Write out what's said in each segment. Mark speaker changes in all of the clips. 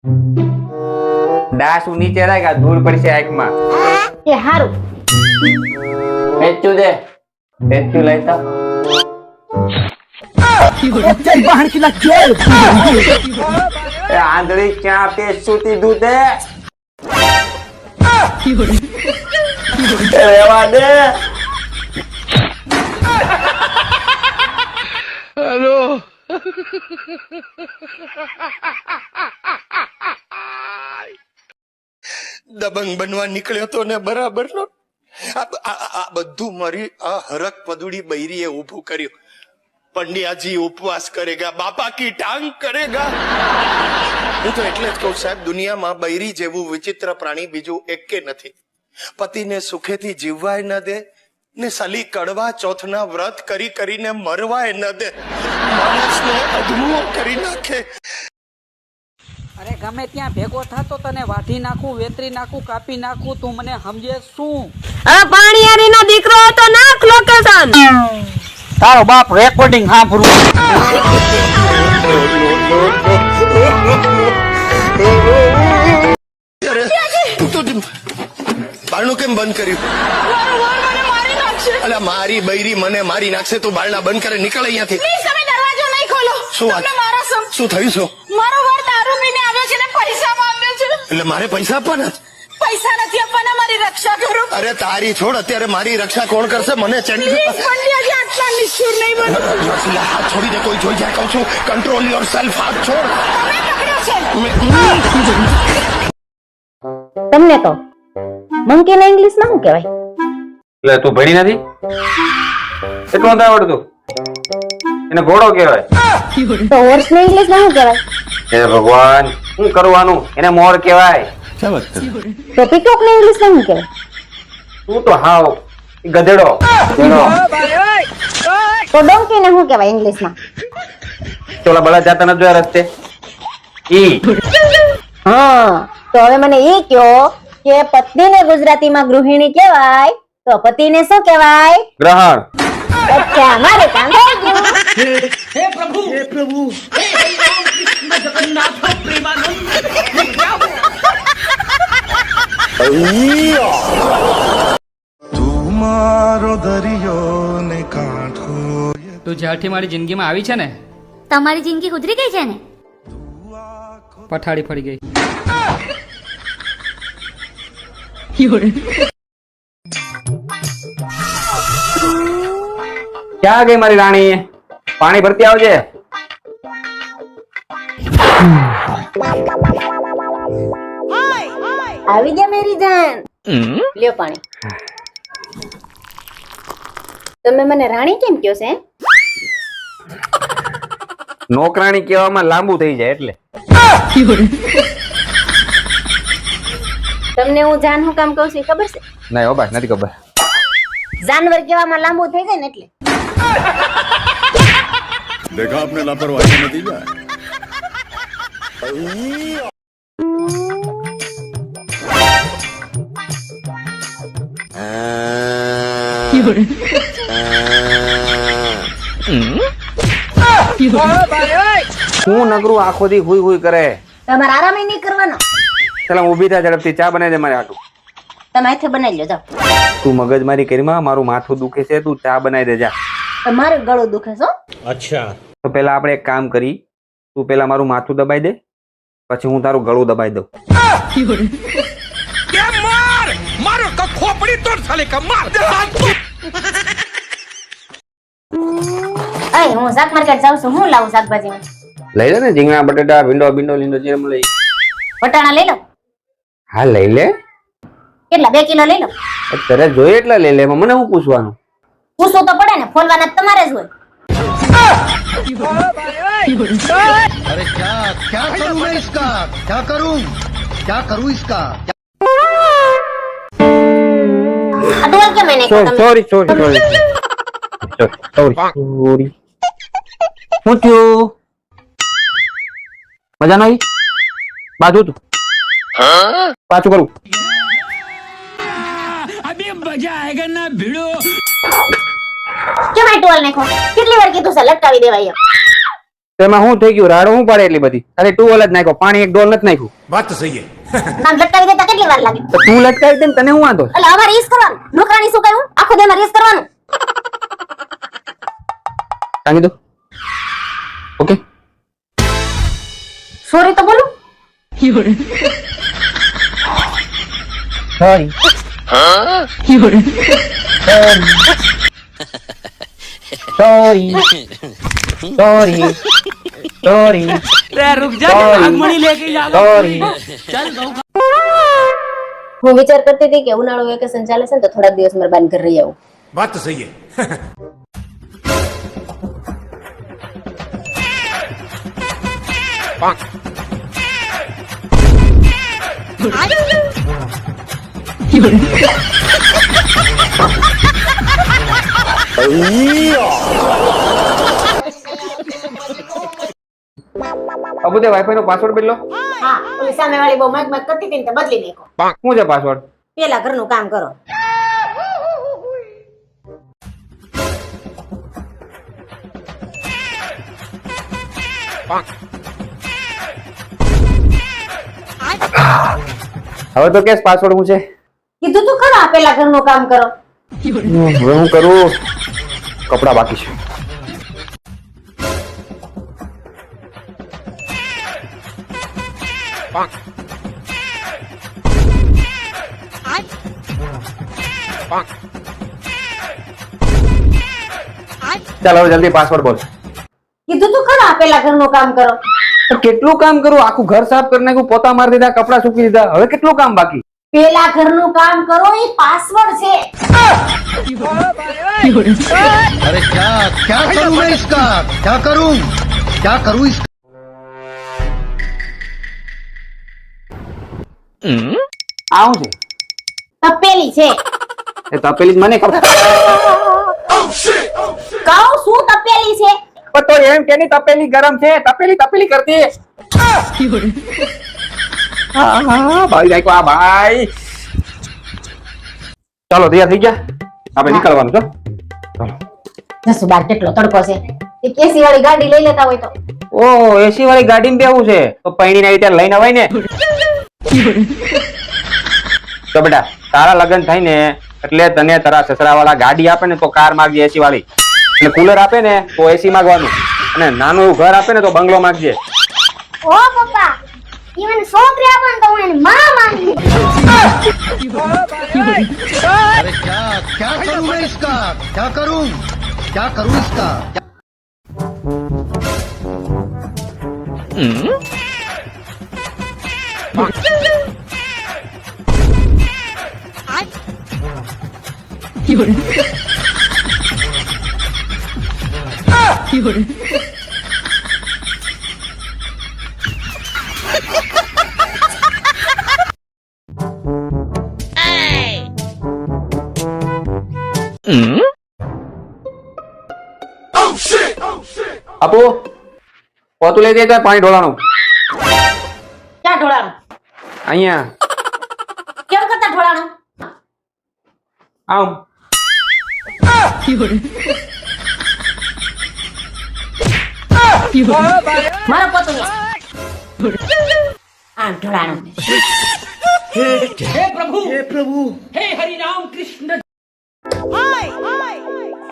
Speaker 1: ડાસુ નીચે રાખ, આ ધૂળ પડશે આંખમાં.
Speaker 2: એ હારું.
Speaker 1: ટેચુ દે, ટેચુ લઈ તો. એ આંધળી ક્યાં ટેચુ દીધું તે? એ રેવા દે.
Speaker 3: હેલો. દબંગ બનવા નીકળ્યો તો ને બરાબર નો આ બધું મારી આ હરક પદુડી બૈરીએ ઊભું કર્યું. પંડ્યાજી ઉપવાસ કરેગા, બાપા કી ટાંગ કરેગા. હું તો એટલે જ કહું સાહેબ, દુનિયામાં બૈરી જેવું વિચિત્ર પ્રાણી બીજું એકે નથી. પતિને સુખેથી જીવવાય ન દે ને સલી કડવા ચોથના વ્રત કરી કરીને મરવાય ન દે. માણસને અધમુઓ કરી નાખે.
Speaker 4: અરે ગમે ત્યાં ભેગો થાતો તને વાઢી નાખું, વેતરી નાખું, કાપી નાખું, તું મને સમજે શું?
Speaker 2: અરે પાણીયારી નો દીકરો હતો, નાખ લોકેશન.
Speaker 4: તારો બાપ રેકોર્ડિંગ સાંભળું.
Speaker 3: તું તો બારણું કેમ બંધ કર્યું? અલા મારી બૈરી મને મારી નાખશે. તું બારણા બંધ કરે, નીકળ અહીંયાથી.
Speaker 5: દરવાજો નહીં ખોલો.
Speaker 3: શું વાત? શું થયું? શું
Speaker 5: મારો વર દારૂ પીને આવ્યો છે ને પૈસા માંગે છે.
Speaker 3: એટલે મારે પૈસા આપવાના?
Speaker 5: પૈસા નથી આપવાના, મારી રક્ષા કરો.
Speaker 3: અરે તારી છોડ, અત્યારે મારી રક્ષા કોણ કરશે? મને
Speaker 5: પ્લીઝ પંડ્યાજી, આટલા નિષ્ઠુર નહીં બનો.
Speaker 3: હાથ છોડી દે, કોઈ જોઈ જાય. કહું છું કંટ્રોલ યોર સેલ્ફ. હાથ છોડ.
Speaker 5: તમે પકડ્યો છે.
Speaker 2: તમને તો મંકી ને ઇંગ્લિશ માં શું કહેવાય?
Speaker 1: એટલે તું ભણી નથી? એટલું નથી આવડતું? એને ઘોડો કહેવાય.
Speaker 2: તો હોર્સ ને ઇંગ્લિશ માં શું કહેવાય?
Speaker 1: હે ભગવાન, શું કરવાનું? એને મોર કહેવાય.
Speaker 2: તો પીકોક ને ઇંગ્લિશ માં શું કહેવાય?
Speaker 1: તું તો હાવ ગધેડો.
Speaker 2: તો ડોંકી ને શું કહેવાય ઇંગ્લિશ માં?
Speaker 1: ચોલા બળા જાતા ન જોયા રસ્તે? ઈ.
Speaker 2: હા, તો હવે મને એ કયો કે પત્નીને ગુજરાતીમાં ગૃહિણી કહેવાય, તો પતિને શું કહેવાય?
Speaker 1: ગ્રહણ.
Speaker 2: અચ્છા, મારે કામ થઈ ગયું.
Speaker 4: તું જ્યારથી મારી જિંદગીમાં આવી છે ને,
Speaker 6: તમારી જિંદગી સુધરી ગઈ છે ને?
Speaker 4: પઠાડી ફરી ગઈ.
Speaker 1: ક્યાં ગઈ મારી રાણી? પાણી ભરતી આવજે.
Speaker 2: આવી ગયા મેરી જાન. લ્યો પાણી. તમે મને રાણી કેમ કહો છો?
Speaker 1: નોકરાણી કહેવામાં લાંબુ થઈ જાય એટલે.
Speaker 2: તમને હું જાન હું કામ કહું છું એ ખબર છે?
Speaker 1: ના હો બા, નથી ખબર.
Speaker 2: જાનવર કહેવામાં લાંબુ થઈ જાય ને એટલે.
Speaker 3: દેખા આપને લાપરવાહી નથી જાય.
Speaker 1: હું નગરું આખો દી હુઈ હુઈ કરે.
Speaker 2: તમારે આરામ નહીં કરવાનો.
Speaker 1: ચાલ ઊભી થા, ઝડપથી ચા બનાવી દે મારે આટલું.
Speaker 2: તમે હાથે બનાવી લો, જાઓ.
Speaker 1: તું મગજ મારી કરીમાં, મારું માથું દુખે છે, તું ચા બનાવી દે જા.
Speaker 2: તમારું ગળું દુખે છે?
Speaker 3: અચ્છા,
Speaker 1: તો પેલા આપણે એક કામ કરી, તું પેલા મારું માથું દબાઈ દે, પછી હું તારું ગળું દબાઈ દઉં.
Speaker 3: મારો ખોપડી તોડ સાલે કમાર.
Speaker 2: અય હું શાક માર્કેટ જાઉં છું. હું લાવું શાકભાજી?
Speaker 1: લઈ લે ને, રીંગણા, બટેટા, ભીંડો ભીંડો લીંડો જે લઈ.
Speaker 2: વટાણા લઈ લો.
Speaker 1: હા લઈ લે.
Speaker 2: કેટલા? 2 કિલો લઈ લો.
Speaker 1: તને જોઈએ એટલા લઈ લે, એમાં મને શું પૂછવાનું?
Speaker 2: પૂછવું તો પડે ને, ફોલવાના તમારે જ હોય.
Speaker 3: अरे क्या करूं मैं इसका? क्या करूं इसका?
Speaker 2: આ ડોલ કેમ એને કહો તમે?
Speaker 1: સોરી શું થયું? મજા નહીં? બાજુ તું પાછું કરું.
Speaker 2: કેમ આ ટોલ નાખો? કેટલી વાર કીધું છે લટકાવી દેવાય એમ?
Speaker 1: તો એમાં શું થઈ ગયું? રાડો શું પાડે એટલી બધી? ખાલી ટુવેલ જ નાખ્યો, પાણી એક ડોલ નથી નાખ્યું.
Speaker 7: बात तो सही है.
Speaker 2: કામ લટકાવી દેતા કેટલી વાર લાગે?
Speaker 1: તો તું લટકાવી દે ને, તને શું વાંધો?
Speaker 2: એટલે અમારે રીસ કરવાનું, નોકરાણી શું કરવું? આખો દી રીસ કરવાનું.
Speaker 1: કાંગી દો. ઓકે.
Speaker 2: સોરી તો બોલું.
Speaker 1: સોરી. સોરી. સોરી. સોરી.
Speaker 4: रुक जा, नागमणी लेके जा.
Speaker 1: સોરી.
Speaker 2: હું વિચાર કરતી હતી કે ઉનાળુ વેકેશન ચાલે છે ને તો થોડાક દિવસ મારા બાન ઘરે રહી આવું.
Speaker 7: बात तो सही है.
Speaker 1: અબુ તે વાઈફાઈ નો પાસવર્ડ બદલો.
Speaker 2: હા, ઓલી સામેવાળી બહુ મગ કરતી હતી ને તો બદલી નાખ્યો.
Speaker 1: શું છે પાસવર્ડ?
Speaker 2: પેલા ઘરનું કામ કરો.
Speaker 1: હવે તો કેસ પાસવર્ડ હું છે?
Speaker 2: કીધું તું ખરા પેલા ઘરનું કામ કરો.
Speaker 1: હવે હું કરું? કપડા બાકી છે. ચાલ હવે જલ્દી પાસવર્ડ બોલ.
Speaker 2: કીધું તું ખરા પેલા ઘરનું કામ કરો.
Speaker 1: તો કેટલું કામ કરું? આખું ઘર સાફ કરી નાખ્યું, પોતા મારી દીધા, કપડા સૂકી દીધા, હવે કેટલું કામ બાકી?
Speaker 2: પેલા ઘરનું કામ કરો એ પાસવર્ડ છે.
Speaker 8: अरे क्या करूं मैं इसका? क्या करूं इसका?
Speaker 1: આવું છે
Speaker 2: તપેલી છે.
Speaker 1: એ તપેલી જ મને ખબર.
Speaker 2: કહું શું તપેલી છે?
Speaker 1: પણ તો એમ કે ની તપેલી ગરમ છે, તપેલી તપેલી કરતી. હા હા ભાઈ જાય આ ભાઈ. ચાલો તૈયાર થઈ ગયા, આપણે નીકળવાનું છો. ચાલો.
Speaker 2: જસુ બાર કેટલો તડકો છે. એક એસી વાળી ગાડી લઈ લેતા હોય તો.
Speaker 1: ઓહો, એસી વાળી ગાડીમાં બેવું છે તો પૈણીને આવી ત્યારે લઈને અવાય ને. તો બેટા તારા લગ્ન થાય ને એટલે તને તારા સસરા વાળા ગાડી આપે ને તો કાર માંગજે એસી વાળી, અને કુલર આપે ને તો એસી માંગવાનું, અને નાનું એવું ઘર આપે ને તો બંગલો માંગજે.
Speaker 2: ઓ પપ્પા, ઈવન છોકરી આપો ને તો હું એની માં માંગી.
Speaker 8: अरे क्या करूं मैं इसका? क्या करूं इसका?
Speaker 1: આપો પોતું લઈ દે તો પાણી ઢોળાનું.
Speaker 2: ક્યાં ઢોળાનું?
Speaker 1: અહીંયા
Speaker 2: કેમ કરતા ઢોળાનું?
Speaker 1: આમ.
Speaker 2: મારો પોતું લે. આમ ઢોળાનું.
Speaker 4: हे प्रभु हे हरि राम कृष्ण.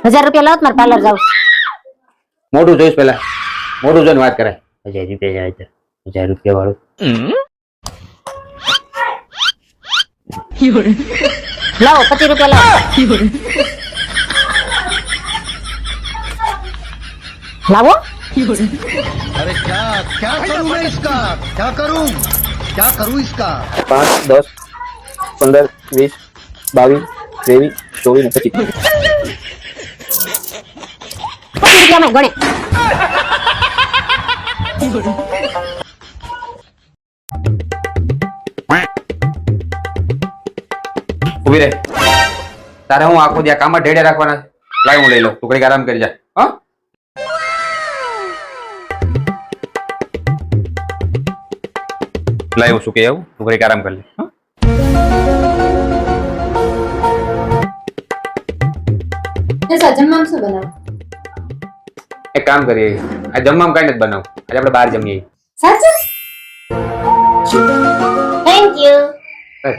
Speaker 2: 1000 રૂપિયા લાવ, મારે પાર્લર જાવ.
Speaker 1: મોઢું જોઈશ પેલા, મોઢું જોઈને વાત કરાય. 1000 રૂપિયા જાય છે, 1000 રૂપિયા વાળું.
Speaker 2: લાવો 25 રૂપિયા લાવો. લાવો.
Speaker 8: अरे क्या करूं मैं इसका? क्या करूं इसका?
Speaker 1: 5 10 15 20 22 23 24 ને 25.
Speaker 2: 25 રૂપિયામાં ગણે.
Speaker 1: ઉભી રે, તારે હું આખો દી આ કામમાં ઢેડે રાખવાના? લાવ હું લઈ લઉં, તું ઘડીક આરામ કરી જા. હા લાવ શું કે આવું, તું ઘડીક આરામ કરી લે. હા
Speaker 2: જમવામાં શું બનાવ?
Speaker 1: એક કામ કરીએ, આ જમવામાં કઈ નથી બનાવ, આજે આપણે બહાર જમીએ.
Speaker 2: સાચું? Thank you.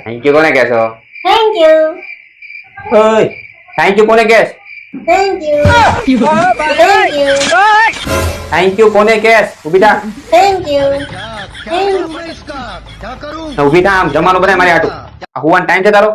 Speaker 1: થેન્ક યુ કોને કહેશો?
Speaker 2: Thank you.
Speaker 1: ઓય થેન્ક યુ કોને કહેશ?
Speaker 2: Thank you. Thank you.
Speaker 1: Thank you કોને કહેશ? ઊભી થા,
Speaker 2: થેન્ક યુ.
Speaker 8: क्या करूं मैं इसका क्या करूं
Speaker 1: ઊભી થા, આમ જમવાનું બનાય મારી હાટુ. આ હુવાનો ટાઈમ છે તારો?